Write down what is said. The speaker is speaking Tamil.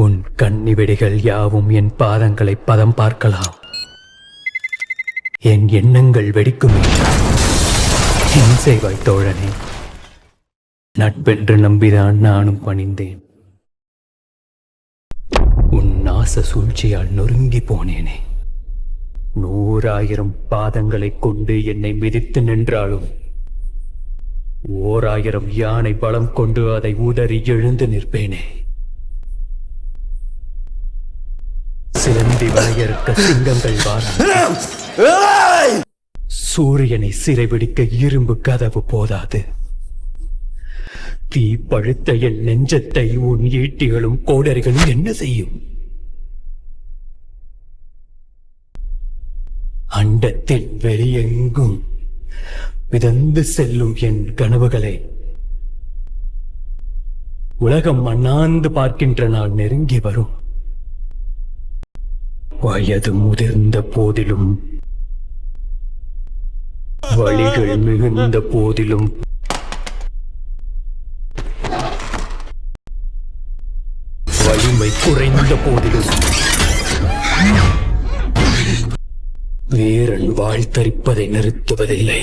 உன் கண்ணிவெடிகள் யாவும் என் பாதங்களை பதம் பார்க்கலாம். என் எண்ணங்கள் வெடிக்குமே. என் செய்வாய் தோழனே. நட்பென்று நம்பிதான் நானும் பணிந்தேன். உன் நாச சூழ்ச்சியால் நொறுங்கி போனேனே. 100,000 பாதங்களை கொண்டு என்னை மிதித்து நின்றாலும் 1000 யானை பலம் கொண்டு அதை உதறி எழுந்து நிற்பேனே. சிலந்தி வளையறுக்க சிங்கங்கள் வாராது. சூரியனை சிறைபிடிக்க இரும்பு கதவு போதாது. தீ பழுத்த என் நெஞ்சத்தை உன் ஈட்டிகளும் கோடரிகளும் என்ன செய்யும்? அண்டத்தில் வெளியெங்கும் மிதந்து செல்லும் என் கனவுகளை உலகம் அண்ணாந்து பார்க்கின்ற நாள் நெருங்கி வரும். வயது முதிர்ந்த போதிலும் வழிகள் மிகுந்த போதிலும் வலிமை குறைந்த போதிலும் வீரன் வாழ்த்தரிப்பதை நிறுத்துவதில்லை.